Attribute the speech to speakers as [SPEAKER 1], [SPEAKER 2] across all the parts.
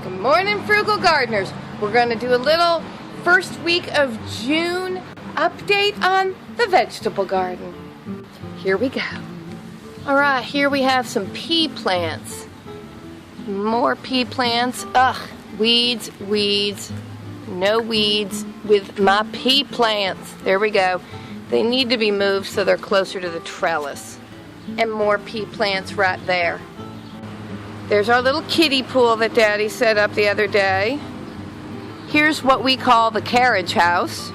[SPEAKER 1] Good morning, Frugal Gardeners. We're going to do a little first week of June update on the vegetable garden. Here we go. Alright, here we have some pea plants. More pea plants. Ugh, weeds. No weeds with my pea plants. There we go. They need to be moved so they're closer to the trellis. And more pea plants right there. There's our little kiddie pool that Daddy set up the other day. Here's what we call the carriage house.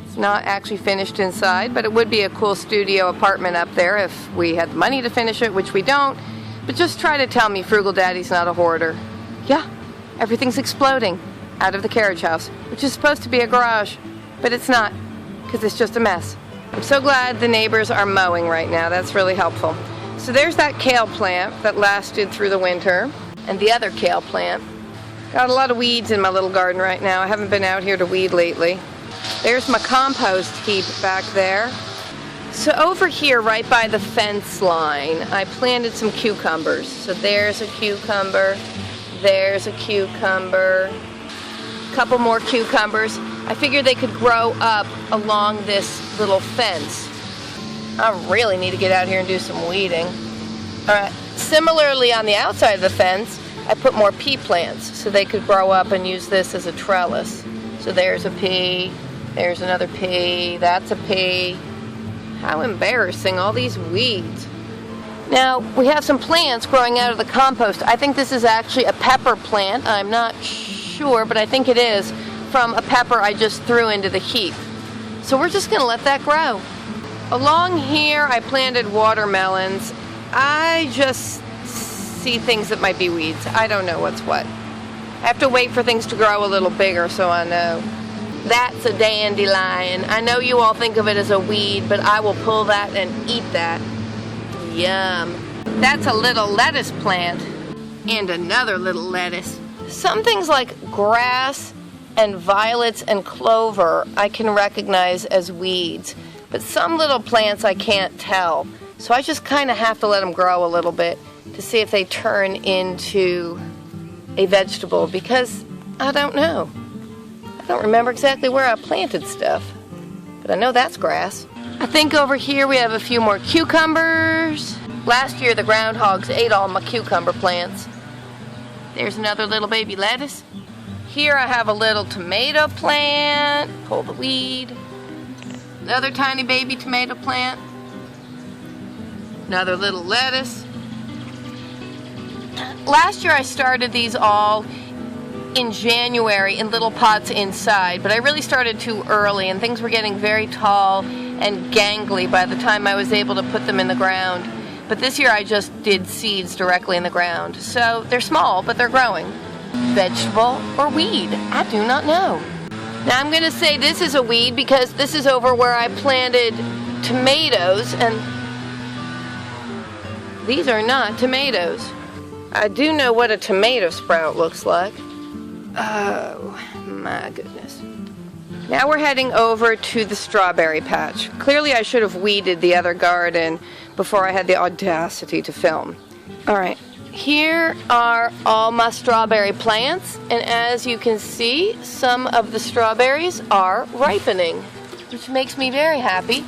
[SPEAKER 1] It's not actually finished inside, but it would be a cool studio apartment up there if we had the money to finish it, which we don't. But just try to tell me Frugal Daddy's not a hoarder. Yeah, everything's exploding out of the carriage house, which is supposed to be a garage, but it's not, because it's just a mess. I'm so glad the neighbors are mowing right now. That's really helpful. So there's that kale plant that lasted through the winter, and the other kale plant. Got a lot of weeds in my little garden right now. I haven't been out here to weed lately. There's my compost heap back there. So over here, right by the fence line, I planted some cucumbers. So there's a cucumber, there's a cucumber, a couple more cucumbers. I figured they could grow up along this little fence. I really need to get out here and do some weeding. Similarly, on the outside of the fence, I put more pea plants so they could grow up and use this as a trellis. So there's a pea, there's another pea, that's a pea. How embarrassing, all these weeds. Now, we have some plants growing out of the compost. I think this is actually a pepper plant. I'm not sure, but I think it is, from a pepper I just threw into the heap. So we're just going to let that grow. Along here, I planted watermelons. I just see things that might be weeds. I don't know what's what. I have to wait for things to grow a little bigger so I know. That's a dandelion. I know you all think of it as a weed, but I will pull that and eat that. Yum. That's a little lettuce plant. And another little lettuce. Some things like grass and violets and clover I can recognize as weeds. But some little plants I can't tell. So I just kind of have to let them grow a little bit to see if they turn into a vegetable, because I don't know. I don't remember exactly where I planted stuff, but I know that's grass. I think over here we have a few more cucumbers. Last year the groundhogs ate all my cucumber plants. There's another little baby lettuce. Here I have a little tomato plant. Pull the weed. Another tiny baby tomato plant. Another little lettuce. Last year I started these all in January in little pots inside, but I really started too early and things were getting very tall and gangly by the time I was able to put them in the ground. But this year I just did seeds directly in the ground. So they're small, but they're growing. Vegetable or weed? I do not know. Now I'm going to say this is a weed because this is over where I planted tomatoes, and these are not tomatoes. I do know what a tomato sprout looks like. Oh my goodness. Now we're heading over to the strawberry patch. Clearly I should have weeded the other garden before I had the audacity to film. Alright. Here are all my strawberry plants, and as you can see, some of the strawberries are ripening, which makes me very happy.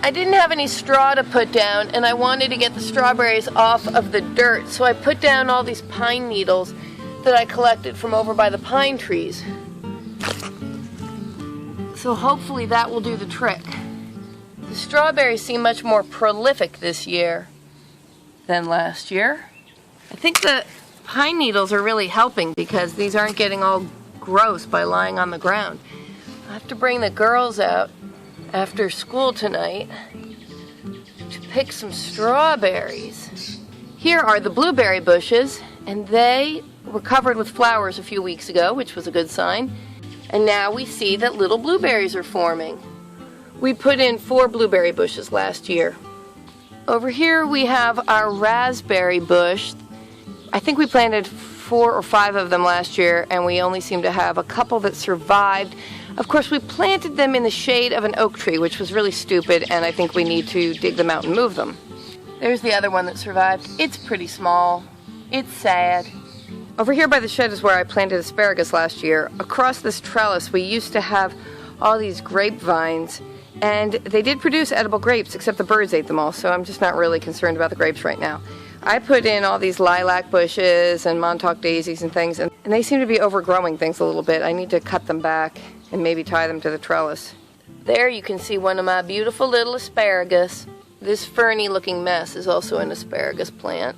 [SPEAKER 1] I didn't have any straw to put down, and I wanted to get the strawberries off of the dirt, so I put down all these pine needles that I collected from over by the pine trees. So hopefully that will do the trick. The strawberries seem much more prolific this year than last year. I think the pine needles are really helping because these aren't getting all gross by lying on the ground. I have to bring the girls out after school tonight to pick some strawberries. Here are the blueberry bushes, and they were covered with flowers a few weeks ago, which was a good sign. And now we see that little blueberries are forming. We put in 4 blueberry bushes last year. Over here we have our raspberry bush. I think we planted 4 or 5 of them last year, and we only seem to have a couple that survived. Of course, we planted them in the shade of an oak tree, which was really stupid, and I think we need to dig them out and move them. There's the other one that survived. It's pretty small. It's sad. Over here by the shed is where I planted asparagus last year. Across this trellis we used to have all these grapevines, and they did produce edible grapes, except the birds ate them all, so I'm just not really concerned about the grapes right now. I put in all these lilac bushes and Montauk daisies and things, and they seem to be overgrowing things a little bit. I need to cut them back and maybe tie them to the trellis. There you can see one of my beautiful little asparagus. This ferny looking mess is also an asparagus plant.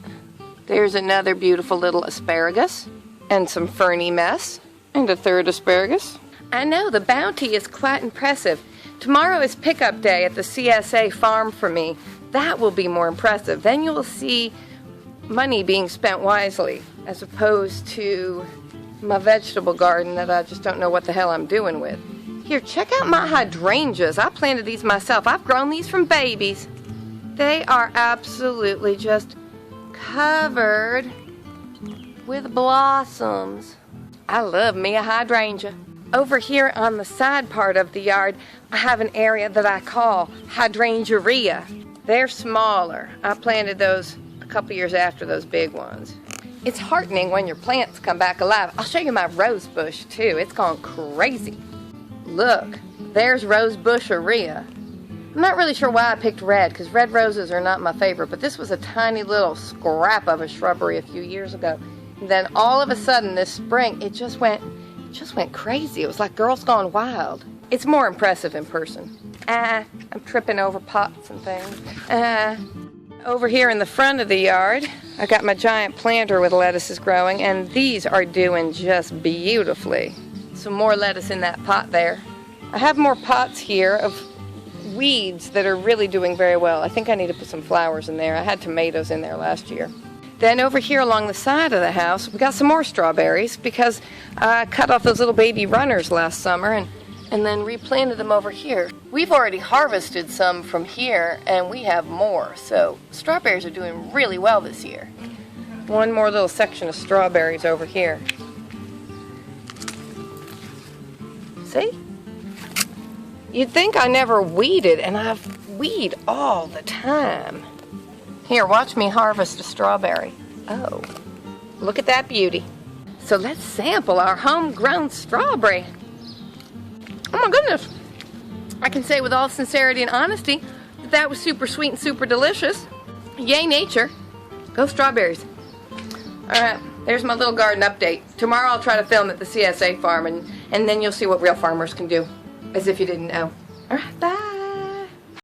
[SPEAKER 1] There's another beautiful little asparagus, and some ferny mess, and a third asparagus. I know, the bounty is quite impressive. Tomorrow is pickup day at the CSA farm for me. That will be more impressive. Then you will see money being spent wisely, as opposed to my vegetable garden that I just don't know what the hell I'm doing with. Here, check out my hydrangeas. I planted these myself. I've grown these from babies. They are absolutely just covered with blossoms. I love me a hydrangea. Over here on the side part of the yard, I have an area that I call Hydrangeas. They're smaller. I planted those a couple years after those big ones. It's heartening when your plants come back alive. I'll show you my rose bush too. It's gone crazy. Look, there's rose busheria. I'm not really sure why I picked red, because red roses are not my favorite, but this was a tiny little scrap of a shrubbery a few years ago. And then all of a sudden this spring, it just went crazy. It was like Girls Gone Wild. It's more impressive in person. I'm tripping over pots and things. Over here in the front of the yard, I got my giant planter with lettuces growing, and these are doing just beautifully. Some more lettuce in that pot there. I have more pots here of weeds that are really doing very well. I think I need to put some flowers in there. I had tomatoes in there last year. Then over here along the side of the house, we got some more strawberries because I cut off those little baby runners last summer and then replanted them over here. We've already harvested some from here, and we have more, so strawberries are doing really well this year. One more little section of strawberries over here. See? You'd think I never weeded, and I've weed all the time. Here, watch me harvest a strawberry. Oh, look at that beauty. So let's sample our homegrown strawberry. Oh my goodness. I can say with all sincerity and honesty that that was super sweet and super delicious. Yay nature. Go strawberries. Alright, there's my little garden update. Tomorrow I'll try to film at the CSA farm, and then you'll see what real farmers can do. As if you didn't know. Alright, bye.